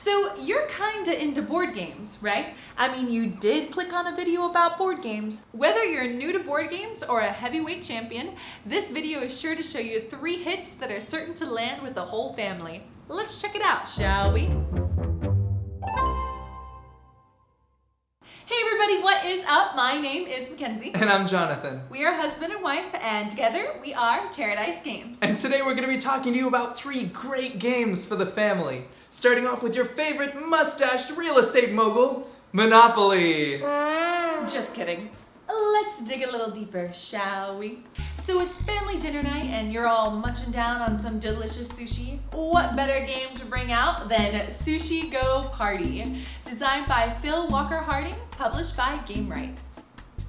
So you're kinda into board games, right? I mean, you did click on a video about board games. Whether you're new to board games or a heavyweight champion, this video is sure to show you 3 hits that are certain to land with the whole family. Let's check it out, shall we? Hey everybody, what is up? My name is Mackenzie. And I'm Jonathan. We are husband and wife, and together we are Paradise Games. And today we're going to be talking to you about 3 great games for the family. Starting off with your favorite mustached real estate mogul, Monopoly. Just kidding. Let's dig a little deeper, shall we? So it's family dinner night and you're all munching down on some delicious sushi. What better game to bring out than Sushi Go Party? Designed by Phil Walker Harding, published by GameRight.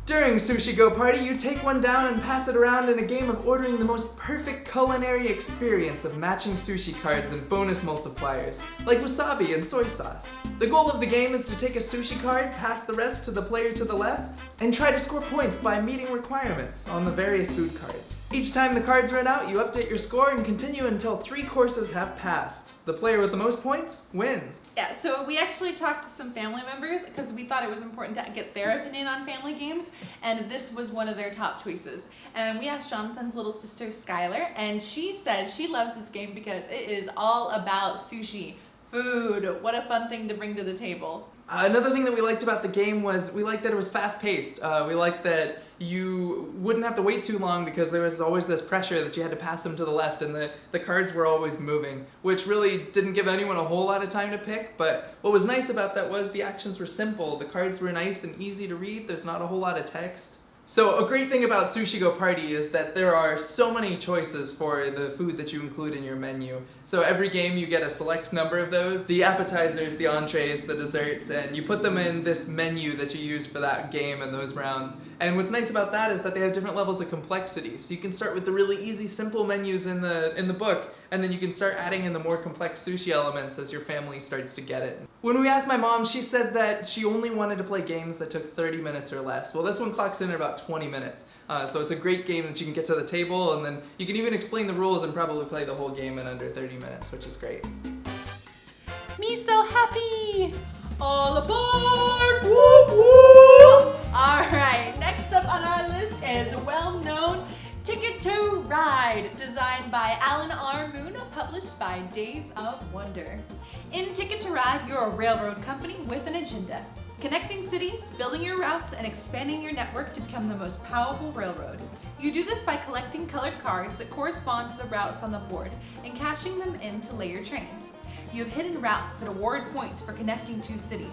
During Sushi Go Party, you take one down and pass it around in a game of ordering the most perfect culinary experience of matching sushi cards and bonus multipliers, like wasabi and soy sauce. The goal of the game is to take a sushi card, pass the rest to the player to the left, and try to score points by meeting requirements on the various food cards. Each time the cards run out, you update your score and continue until 3 courses have passed. The player with the most points wins. Yeah, so we actually talked to some family members because we thought it was important to get their opinion on family games, and this was one of their top choices. And we asked Jonathan's little sister Skylar, and she said she loves this game because it is all about sushi. Food. What a fun thing to bring to the table. Another thing that we liked about the game was we liked that it was fast-paced. We liked that you wouldn't have to wait too long because there was always this pressure that you had to pass them to the left, and the cards were always moving, which really didn't give anyone a whole lot of time to pick. But what was nice about that was the actions were simple. The cards were nice and easy to read. There's not a whole lot of text. So a great thing about Sushi Go Party is that there are so many choices for the food that you include in your menu. So every game you get a select number of those, the appetizers, the entrees, the desserts, and you put them in this menu that you use for that game and those rounds. And what's nice about that is that they have different levels of complexity. So you can start with the really easy, simple menus in the book, and then you can start adding in the more complex sushi elements as your family starts to get it. When we asked my mom, she said that she only wanted to play games that took 30 minutes or less. Well, this one clocks in at about 20 minutes. So it's a great game that you can get to the table, and then you can even explain the rules and probably play the whole game in under 30 minutes, which is great. Me so happy! All aboard! Whoop whoop! Alright, next up on our list is well-known Ticket to Ride, designed by Alan R. Moon, published by Days of Wonder. In Ticket to Ride, you're a railroad company with an agenda. Connecting cities, building your routes, and expanding your network to become the most powerful railroad. You do this by collecting colored cards that correspond to the routes on the board and cashing them in to lay your trains. You have hidden routes that award points for connecting 2 cities.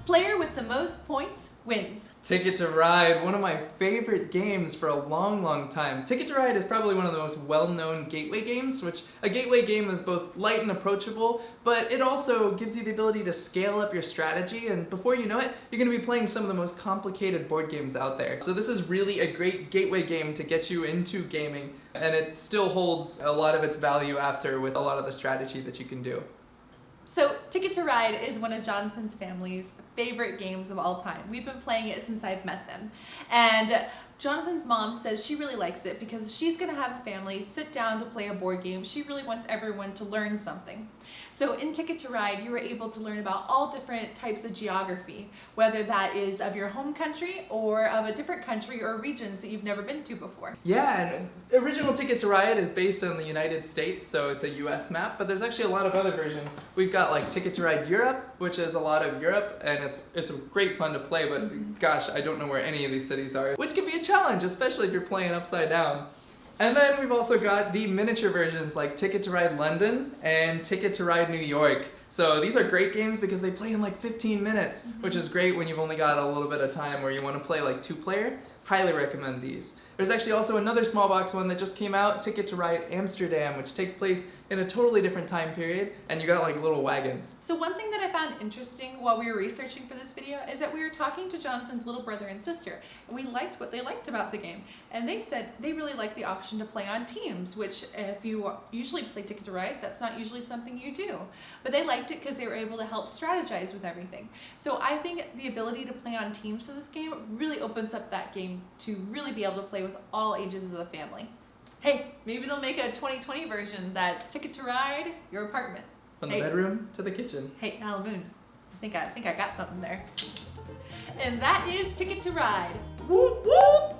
Player with the most points wins. Ticket to Ride, one of my favorite games for a long time. Ticket to Ride is probably one of the most well-known gateway games, which a gateway game is both light and approachable, but it also gives you the ability to scale up your strategy, and before you know it, you're going to be playing some of the most complicated board games out there. So this is really a great gateway game to get you into gaming, and it still holds a lot of its value after with a lot of the strategy that you can do. So Ticket to Ride is one of Jonathan's family's favorite games of all time. We've been playing it since I've met them. And Jonathan's mom says she really likes it because she's gonna have a family sit down to play a board game. She really wants everyone to learn something. So in Ticket to Ride, you were able to learn about all different types of geography, whether that is of your home country or of a different country or regions that you've never been to before. Yeah, and the original Ticket to Ride is based on the United States, so it's a US map, but there's actually a lot of other versions. We've got like Ticket to Ride Europe, which is a lot of Europe, and it's great fun to play, but gosh, I don't know where any of these cities are, which can be a challenge, especially if you're playing upside down. And then we've also got the miniature versions like Ticket to Ride London and Ticket to Ride New York. So these are great games because they play in like 15 minutes, which is great when you've only got a little bit of time or you want to play like 2-player. Highly recommend these. There's actually also another small box one that just came out, Ticket to Ride Amsterdam, which takes place in a totally different time period, and you got like little wagons. So one thing that I found interesting while we were researching for this video is that we were talking to Jonathan's little brother and sister, and we liked what they liked about the game. And they said they really liked the option to play on teams, which if you usually play Ticket to Ride, that's not usually something you do. But they liked it because they were able to help strategize with everything. So I think the ability to play on teams for this game really opens up that game to really be able to play with all ages of the family. Hey, maybe they'll make a 2020 version that's Ticket to Ride Your Apartment. From the bedroom to the kitchen. Hey, Alavoon, I think I got something there. And that is Ticket to Ride. Whoop whoop!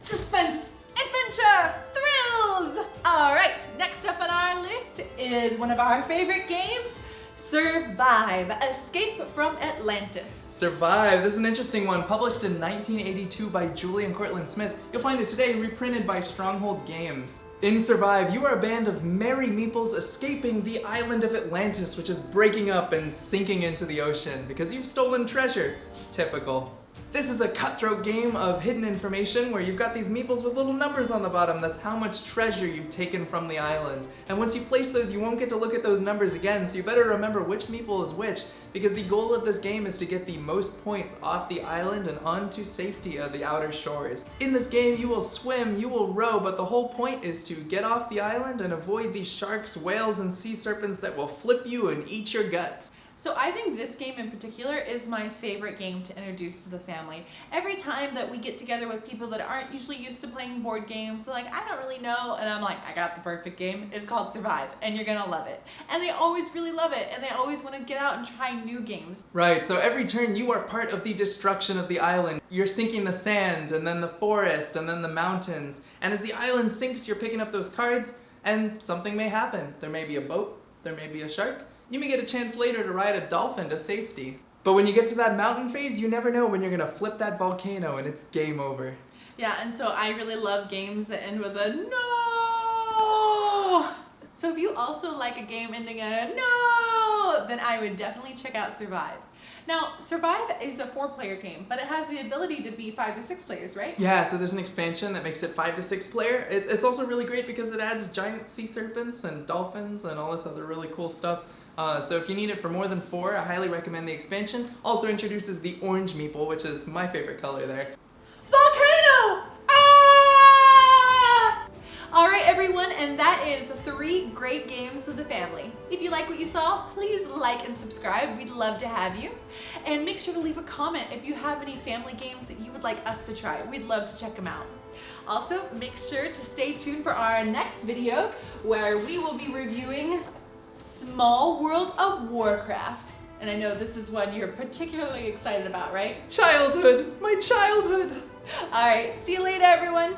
Suspense, adventure, thrills! All right, next up on our list is one of our favorite games, Survive, Escape from Atlantis. Survive. This is an interesting one. Published in 1982 by Julie and Cortland Smith. You'll find it today reprinted by Stronghold Games. In Survive, you are a band of merry meeples escaping the island of Atlantis, which is breaking up and sinking into the ocean because you've stolen treasure. Typical. This is a cutthroat game of hidden information where you've got these meeples with little numbers on the bottom. That's how much treasure you've taken from the island. And once you place those, you won't get to look at those numbers again, so you better remember which meeple is which, because the goal of this game is to get the most points off the island and onto safety of the outer shores. In this game, you will swim, you will row, but the whole point is to get off the island and avoid these sharks, whales, and sea serpents that will flip you and eat your guts. So I think this game in particular is my favorite game to introduce to the family. Every time that we get together with people that aren't usually used to playing board games, they're like, I don't really know, and I'm like, I got the perfect game. It's called Survive, and you're gonna love it. And they always really love it, and they always want to get out and try new games. Right, so every turn you are part of the destruction of the island. You're sinking the sand, and then the forest, and then the mountains. And as the island sinks, you're picking up those cards, and something may happen. There may be a boat, there may be a shark. You may get a chance later to ride a dolphin to safety. But when you get to that mountain phase, you never know when you're gonna flip that volcano and it's game over. Yeah, and so I really love games that end with a no! So if you also like a game ending in a no, then I would definitely check out Survive. Now, Survive is a 4-player game, but it has the ability to be 5 to 6 players, right? Yeah, so there's an expansion that makes it 5 to 6 player. It's also really great because it adds giant sea serpents and dolphins and all this other really cool stuff. So if you need it for more than 4, I highly recommend the expansion. Also introduces the orange meeple, which is my favorite color there. Volcano! Ah! All right, everyone, and that is 3 great games for the family. If you like what you saw, please like and subscribe. We'd love to have you. And make sure to leave a comment if you have any family games that you would like us to try. We'd love to check them out. Also, make sure to stay tuned for our next video where we will be reviewing Small World of Warcraft. And I know this is one you're particularly excited about, right? Childhood! My childhood! All right, see you later, everyone.